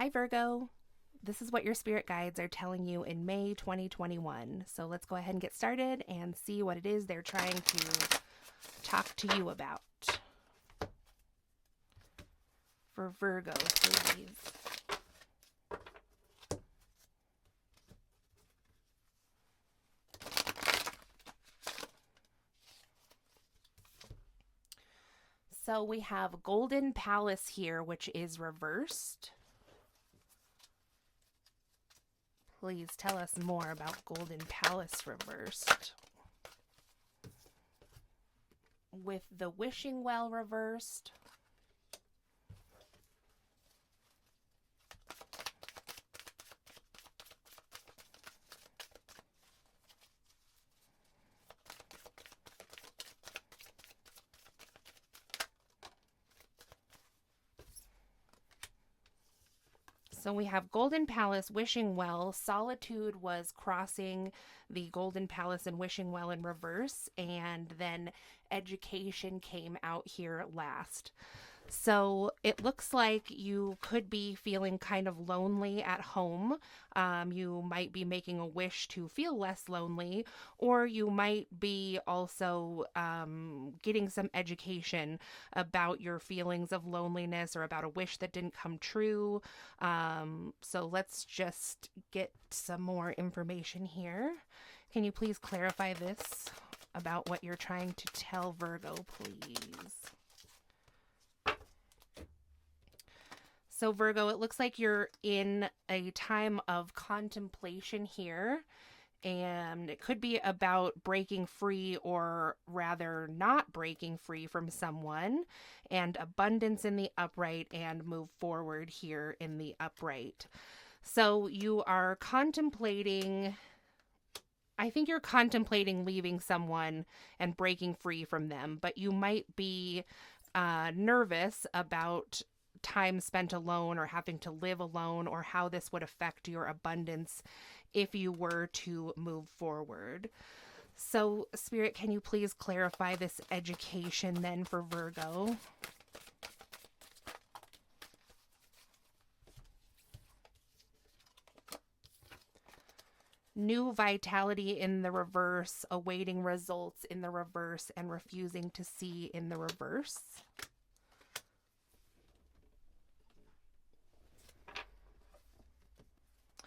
Hi, Virgo. This is what your spirit guides are telling you in May 2021. So let's go ahead and get started and see what it is they're trying to talk to you about. For Virgo, please. So we have Golden Palace here, which is reversed. Please tell us more about Golden Palace reversed. With the Wishing Well reversed. So we have Golden Palace, Wishing Well. Solitude was crossing the Golden Palace and Wishing Well in reverse, and then Education came out here last. So it looks like you could be feeling kind of lonely at home. You might be making a wish to feel less lonely, or you might be also getting some education about your feelings of loneliness or about a wish that didn't come true. So let's just get some more information here. Can you please clarify this about what you're trying to tell Virgo, please? So Virgo, it looks like you're in a time of contemplation here, and it could be about breaking free, or rather not breaking free from someone, and abundance in the upright, and move forward here in the upright. So you are contemplating, I think you're contemplating leaving someone and breaking free from them, but you might be nervous about time spent alone or having to live alone, or how this would affect your abundance if you were to move forward. So, Spirit, can you please clarify this education then for Virgo? New vitality in the reverse, awaiting results in the reverse, and refusing to see in the reverse.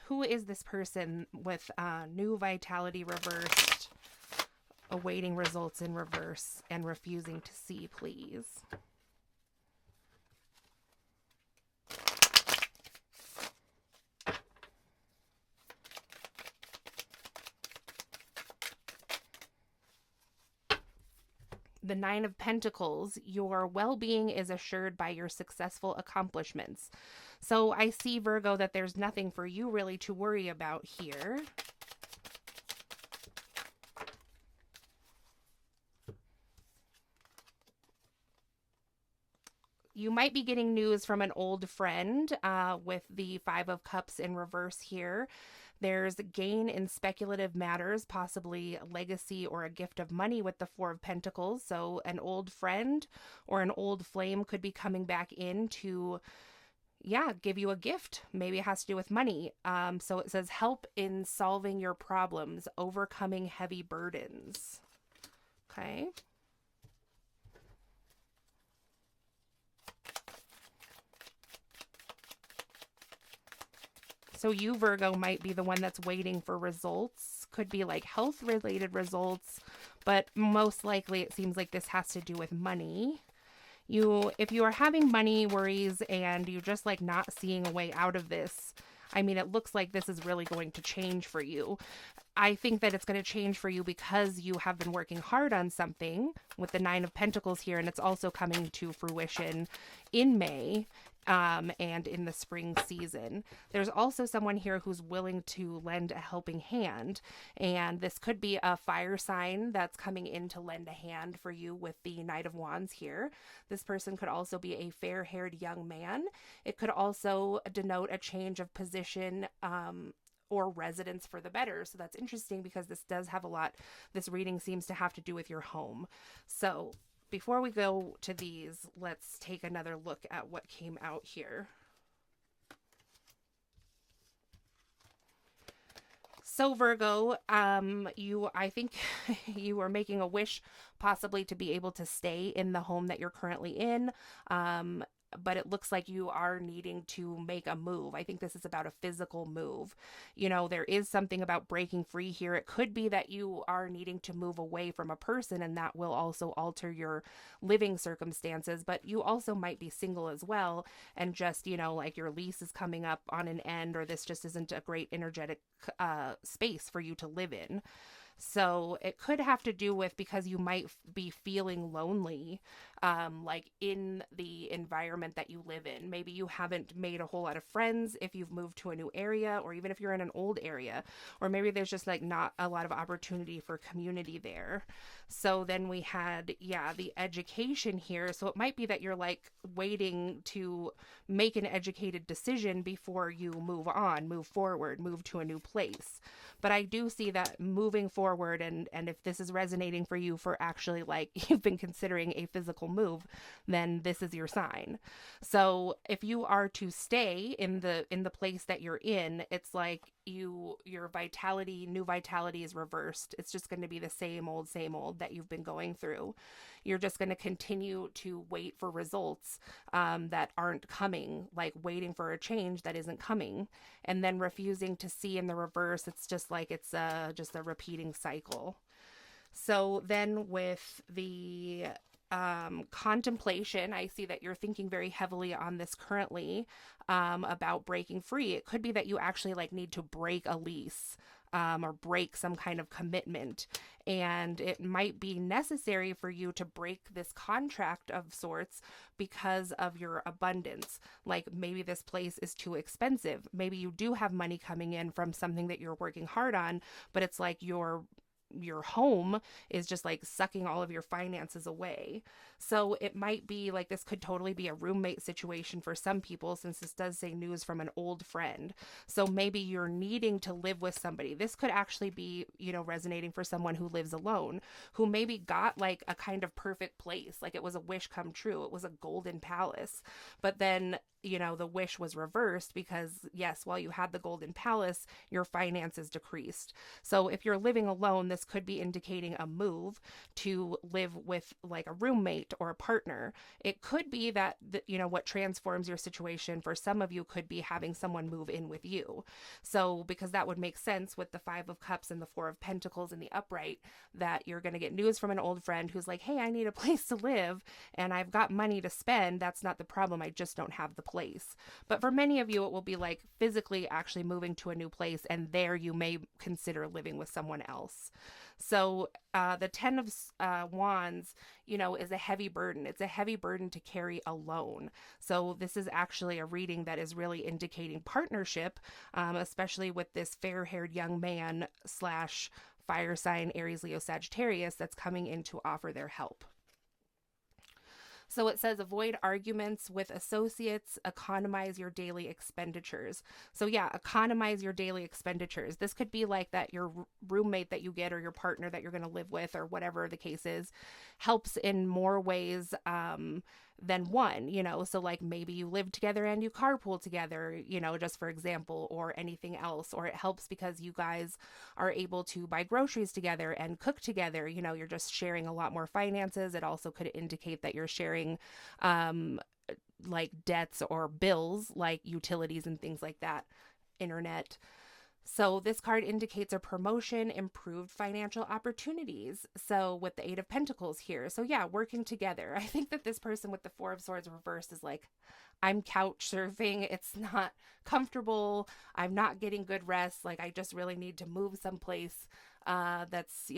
Who is this person with new vitality reversed, awaiting results in reverse, and refusing to see, please? The Nine of Pentacles, your well-being is assured by your successful accomplishments. So I see, Virgo, that there's nothing for you really to worry about here. You might be getting news from an old friend with the Five of Cups in reverse here. There's gain in speculative matters, possibly a legacy or a gift of money with the Four of Pentacles. So an old friend or an old flame could be coming back in to, give you a gift. Maybe it has to do with money. So it says help in solving your problems, overcoming heavy burdens. Okay. So you, Virgo, might be the one that's waiting for results. Could be like health-related results, but most likely it seems like this has to do with money. If you are having money worries and you're just like not seeing a way out of this, I mean, it looks like this is really going to change for you. I think that it's going to change for you because you have been working hard on something with the Nine of Pentacles here, and it's also coming to fruition in May. And in the spring season. There's also someone here who's willing to lend a helping hand, and this could be a fire sign that's coming in to lend a hand for you with the Knight of Wands here. This person could also be a fair-haired young man. It could also denote a change of position or residence for the better. So that's interesting because this does have this reading seems to have to do with your home. So before we go to these, let's take another look at what came out here. So Virgo, I think you are making a wish possibly to be able to stay in the home that you're currently in. Um, but it looks like you are needing to make a move. I think this is about a physical move. There is something about breaking free here. It could be that you are needing to move away from a person, and that will also alter your living circumstances. But you also might be single as well, and just, like your lease is coming up on an end, or this just isn't a great energetic space for you to live in. So it could have to do with because you might be feeling lonely, like in the environment that you live in. Maybe you haven't made a whole lot of friends if you've moved to a new area, or even if you're in an old area, or maybe there's just like not a lot of opportunity for community there. So then we had, yeah, the education here. So it might be that you're like waiting to make an educated decision before you move forward, move to a new place. But I do see that moving forward, and if this is resonating for you for actually like you've been considering a physical move, then this is your sign. So if you are to stay in the place that you're in, it's like your new vitality is reversed. It's just going to be the same old that you've been going through. You're just going to continue to wait for results that aren't coming, like waiting for a change that isn't coming, and then refusing to see in the reverse. It's just like it's just a repeating cycle. So then with the contemplation, I see that you're thinking very heavily on this currently, about breaking free. It could be that you actually like need to break a lease, or break some kind of commitment. And it might be necessary for you to break this contract of sorts because of your abundance. Like maybe this place is too expensive. Maybe you do have money coming in from something that you're working hard on, but it's like your home is just like sucking all of your finances away. So it might be like this could totally be a roommate situation for some people, since this does say news from an old friend. So maybe you're needing to live with somebody. This could actually be, resonating for someone who lives alone, who maybe got like a kind of perfect place. Like it was a wish come true. It was a golden palace. But then, the wish was reversed because, yes, while you had the golden palace, your finances decreased. So if you're living alone, this could be indicating a move to live with like a roommate or a partner. It could be that, what transforms your situation for some of you could be having someone move in with you. So because that would make sense with the Five of Cups and the Four of Pentacles in the upright, that you're going to get news from an old friend who's like, hey, I need a place to live and I've got money to spend. That's not the problem. I just don't have the place. But for many of you, it will be like physically actually moving to a new place, and there you may consider living with someone else. So the Ten of Wands, is a heavy burden. It's a heavy burden to carry alone. So this is actually a reading that is really indicating partnership, especially with this fair-haired young man slash fire sign Aries, Leo, Sagittarius that's coming in to offer their help. So it says avoid arguments with associates, economize your daily expenditures. So yeah, economize your daily expenditures. This could be like that your roommate that you get, or your partner that you're going to live with, or whatever the case is, helps in more ways than one, so like maybe you live together and you carpool together, just for example, or anything else. Or it helps because you guys are able to buy groceries together and cook together. You're just sharing a lot more finances. It also could indicate that you're sharing like debts or bills, like utilities and things like that, internet. So this card indicates a promotion, improved financial opportunities. So with the Eight of Pentacles here. So yeah, working together. I think that this person with the Four of Swords reversed is like, I'm couch surfing. It's not comfortable. I'm not getting good rest. Like I just really need to move someplace that's,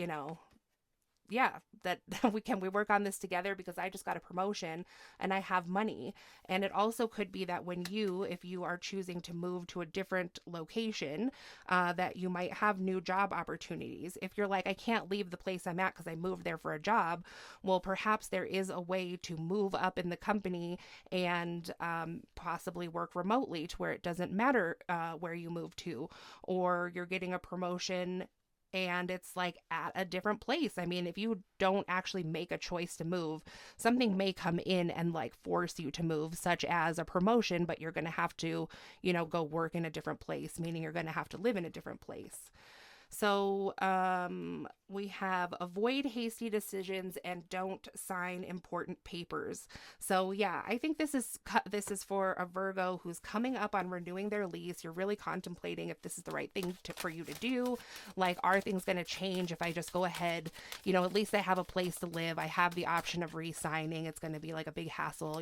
yeah, that we work on this together because I just got a promotion and I have money. And it also could be that if you are choosing to move to a different location, that you might have new job opportunities. If you're like, I can't leave the place I'm at because I moved there for a job, well, perhaps there is a way to move up in the company and possibly work remotely to where it doesn't matter where you move to, or you're getting a promotion and it's like at a different place. I mean, if you don't actually make a choice to move, something may come in and like force you to move, such as a promotion, but you're going to have to, go work in a different place, meaning you're going to have to live in a different place. So we have avoid hasty decisions and don't sign important papers. So yeah, I think this is for a Virgo who's coming up on renewing their lease. You're really contemplating if this is the right thing for you to do. Like, are things going to change if I just go ahead? At least I have a place to live. I have the option of re-signing. It's going to be like a big hassle,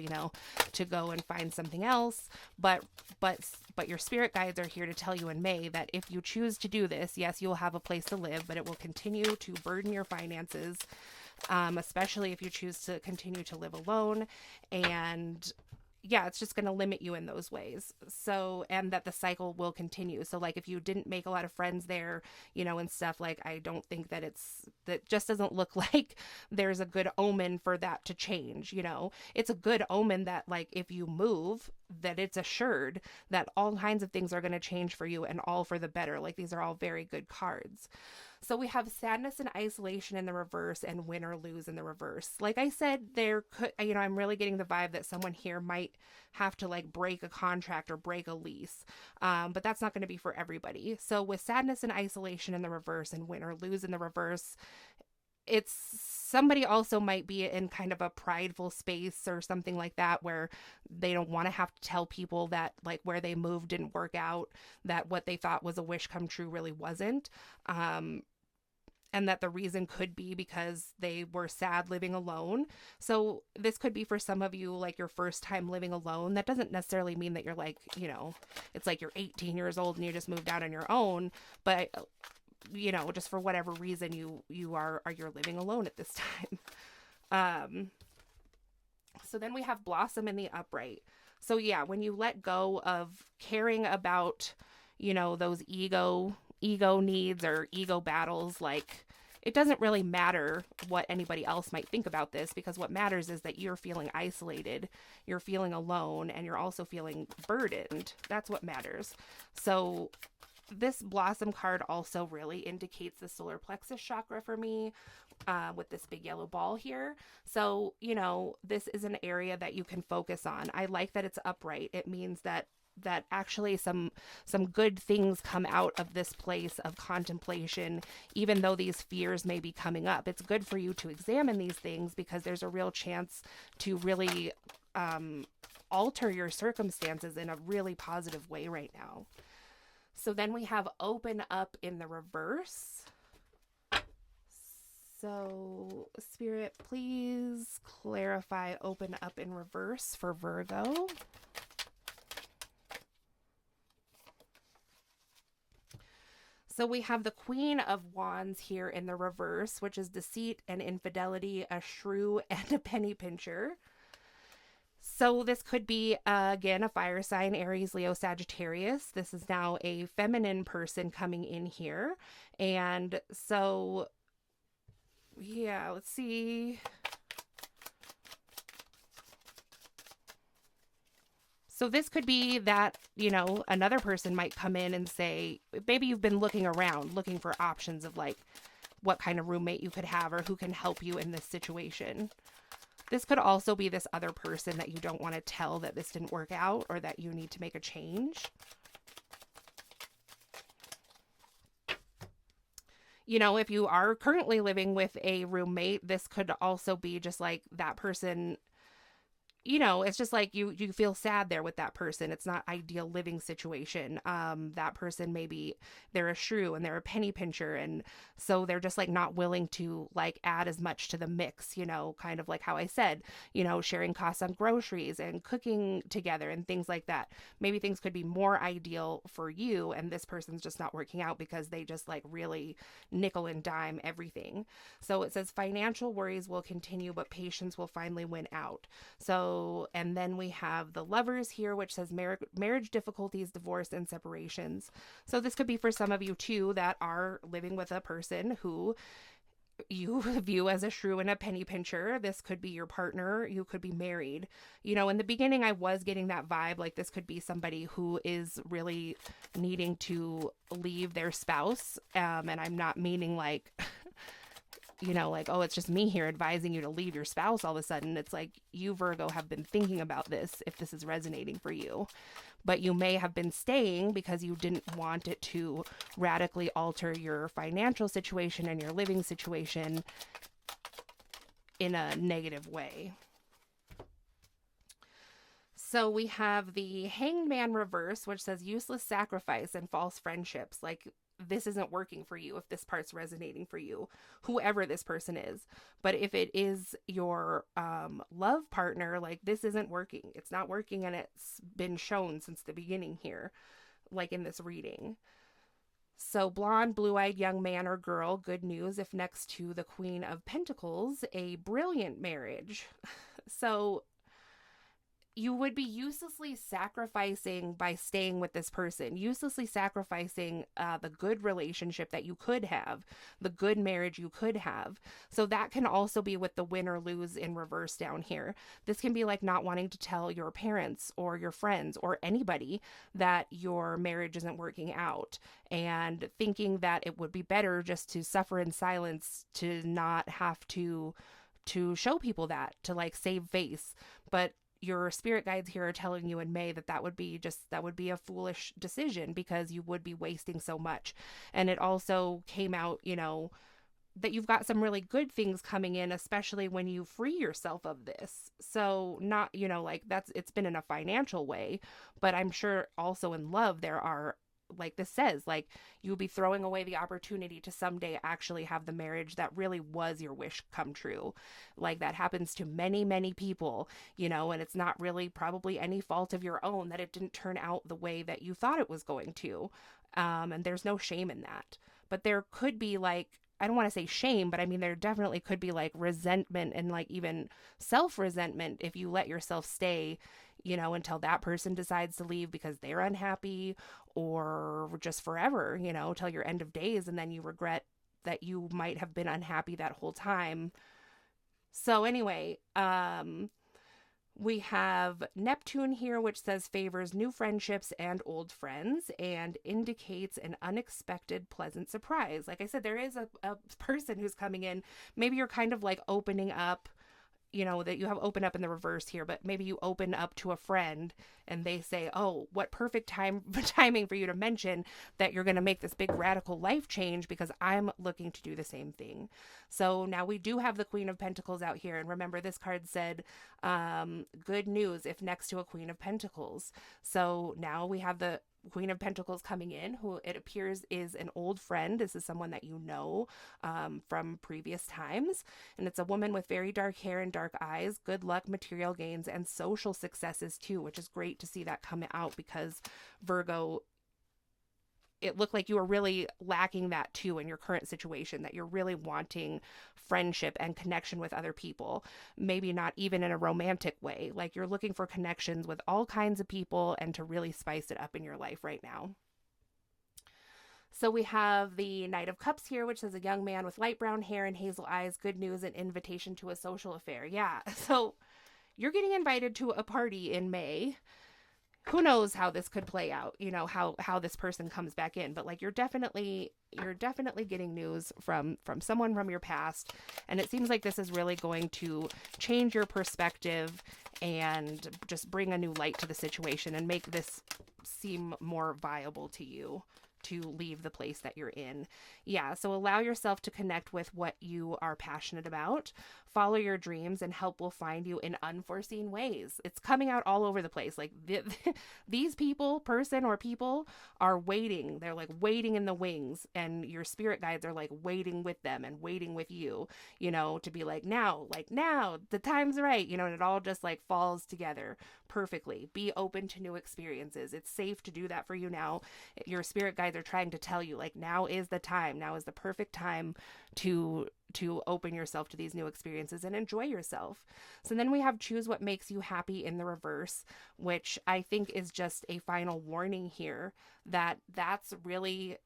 to go and find something else. But your spirit guides are here to tell you in May that if you choose to do this, yes, you'll have a place to live, but it will continue to burden your finances, especially if you choose to continue to live alone. And yeah, it's just going to limit you in those ways. So, and that the cycle will continue. So, like, if you didn't make a lot of friends there, and stuff, like, I don't think that just doesn't look like there's a good omen for that to change. It's a good omen that, like, if you move, that it's assured that all kinds of things are going to change for you and all for the better. Like, these are all very good cards. So we have sadness and isolation in the reverse and win or lose in the reverse. Like I said, there could, I'm really getting the vibe that someone here might have to like break a contract or break a lease. But that's not going to be for everybody. So with sadness and isolation in the reverse and win or lose in the reverse, it's somebody also might be in kind of a prideful space or something like that, where they don't want to have to tell people that like where they moved didn't work out, that what they thought was a wish come true really wasn't. And that the reason could be because they were sad living alone. So this could be for some of you like your first time living alone. That doesn't necessarily mean that you're like, it's like you're 18 years old and you just moved out on your own, but just for whatever reason you're living alone at this time. So then we have blossom in the upright. So yeah, when you let go of caring about, those ego needs or ego battles, like it doesn't really matter what anybody else might think about this, because what matters is that you're feeling isolated, you're feeling alone, and you're also feeling burdened. That's what matters. So this blossom card also really indicates the solar plexus chakra for me, with this big yellow ball here. So, this is an area that you can focus on. I like that it's upright. It means that actually some good things come out of this place of contemplation, even though these fears may be coming up. It's good for you to examine these things because there's a real chance to really alter your circumstances in a really positive way right now. So then we have open up in the reverse. So Spirit, please clarify open up in reverse for Virgo. So we have the Queen of Wands here in the reverse, which is deceit and infidelity, a shrew, and a penny pincher. So this could be, again, a fire sign, Aries, Leo, Sagittarius. This is now a feminine person coming in here. And so, yeah, let's see. So this could be that, another person might come in and say, maybe you've been looking around, looking for options of like what kind of roommate you could have or who can help you in this situation. This could also be this other person that you don't want to tell that this didn't work out or that you need to make a change. If you are currently living with a roommate, this could also be just like that person. It's just like you feel sad there with that person. It's not ideal living situation. That person, maybe they're a shrew and they're a penny pincher. And so they're just like not willing to like add as much to the mix, kind of like how I said, sharing costs on groceries and cooking together and things like that. Maybe things could be more ideal for you and this person's just not working out because they just like really nickel and dime everything. So it says financial worries will continue, but patience will finally win out. So, and then we have the Lovers here, which says marriage difficulties, divorce, and separations. So this could be for some of you too that are living with a person who you view as a shrew and a penny pincher. This could be your partner. You could be married. In the beginning, I was getting that vibe. Like this could be somebody who is really needing to leave their spouse. And I'm not meaning like... like, oh, it's just me here advising you to leave your spouse all of a sudden. It's like you, Virgo, have been thinking about this if this is resonating for you. but you may have been staying because you didn't want it to radically alter your financial situation and your living situation in a negative way. So we have the Hanged Man reverse, which says useless sacrifice and false friendships. Like, this isn't working for you if this part's resonating for you, whoever this person is. But if it is your love partner, like, this isn't working. It's not working, and it's been shown since the beginning here, like in this reading. So blonde, blue-eyed young man or girl, good news if next to the Queen of Pentacles, a brilliant marriage. So you would be uselessly sacrificing by staying with this person, uselessly sacrificing the good relationship that you could have, the good marriage you could have. So that can also be with the win or lose in reverse down here. This can be like not wanting to tell your parents or your friends or anybody that your marriage isn't working out, and thinking that it would be better just to suffer in silence, to not have to show people that, to like save face. But your spirit guides here are telling you in May that that would be a foolish decision, because you would be wasting so much. And it also came out, that you've got some really good things coming in, especially when you free yourself of this. So not, like it's been in a financial way, but I'm sure also in love there are, like this says, like you'll be throwing away the opportunity to someday actually have the marriage that really was your wish come true. Like that happens to many, many people, and it's not really probably any fault of your own that it didn't turn out the way that you thought it was going to. And there's no shame in that. But there could be like, I don't want to say shame, but I mean, there definitely could be like resentment and like even self-resentment if you let yourself stay, until that person decides to leave because they're unhappy, or just forever, till your end of days. And then you regret that you might have been unhappy that whole time. So anyway, we have Neptune here, which says favors new friendships and old friends and indicates an unexpected pleasant surprise. Like I said, there is a person who's coming in. Maybe you're kind of like opening up, that you have open up in the reverse here, but maybe you open up to a friend and they say, oh, what perfect timing for you to mention that you're going to make this big radical life change, because I'm looking to do the same thing. So now we do have the Queen of Pentacles out here. And remember, this card said, good news if next to a Queen of Pentacles. So now we have the Queen of Pentacles coming in, who it appears is an old friend. This is someone that from previous times. And it's a woman with very dark hair and dark eyes, good luck, material gains, and social successes too, which is great to see that come out, because Virgo, it looked like you were really lacking that too in your current situation, that you're really wanting friendship and connection with other people. Maybe not even in a romantic way. Like you're looking for connections with all kinds of people and to really spice it up in your life right now. So we have the Knight of Cups here, which says a young man with light brown hair and hazel eyes, good news, and invitation to a social affair. Yeah. So you're getting invited to a party in May. Who knows how this could play out, how this person comes back in, but like you're definitely getting news from someone from your past. And it seems like this is really going to change your perspective and just bring a new light to the situation and make this seem more viable to you to leave the place that you're in. Yeah, so allow yourself to connect with what you are passionate about. Follow your dreams, and help will find you in unforeseen ways. It's coming out all over the place. Like these people, person or people, are waiting. They're like waiting in the wings, and your spirit guides are like waiting with them and waiting with you, to be like now, the time's right, and it all just like falls together perfectly. Be open to new experiences. It's safe to do that for you now. Your spirit guides are trying to tell you, like, now is the time. Now is the perfect time to open yourself to these new experiences and enjoy yourself. So then we have choose what makes you happy in the reverse, which I think is just a final warning here that that's really,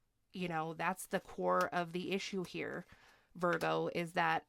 that's the core of the issue here, Virgo, is that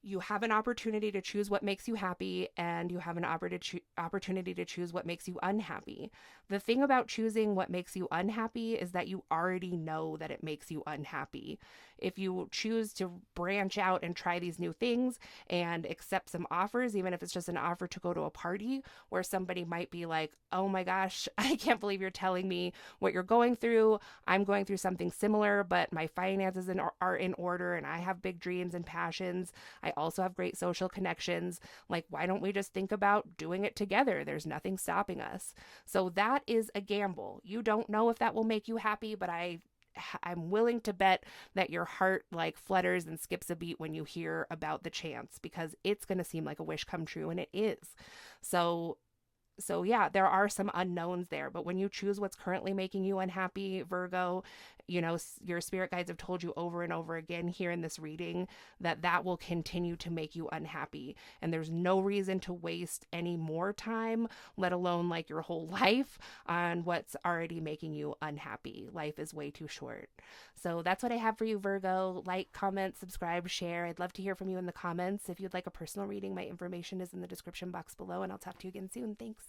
You have an opportunity to choose what makes you happy, and you have an opportunity to choose what makes you unhappy. The thing about choosing what makes you unhappy is that you already know that it makes you unhappy. If you choose to branch out and try these new things and accept some offers, even if it's just an offer to go to a party where somebody might be like, oh my gosh, I can't believe you're telling me what you're going through. I'm going through something similar, but my finances are in order and I have big dreams and passions. I also have great social connections. Like, why don't we just think about doing it together? There's nothing stopping us. So that is a gamble. You don't know if that will make you happy, but I'm willing to bet that your heart like flutters and skips a beat when you hear about the chance, because it's going to seem like a wish come true, and it is. So yeah, there are some unknowns there, but when you choose what's currently making you unhappy, Virgo, your spirit guides have told you over and over again here in this reading that that will continue to make you unhappy. And there's no reason to waste any more time, let alone like your whole life, on what's already making you unhappy. Life is way too short. So that's what I have for you, Virgo. Like, comment, subscribe, share. I'd love to hear from you in the comments. If you'd like a personal reading, my information is in the description box below, and I'll talk to you again soon. Thanks.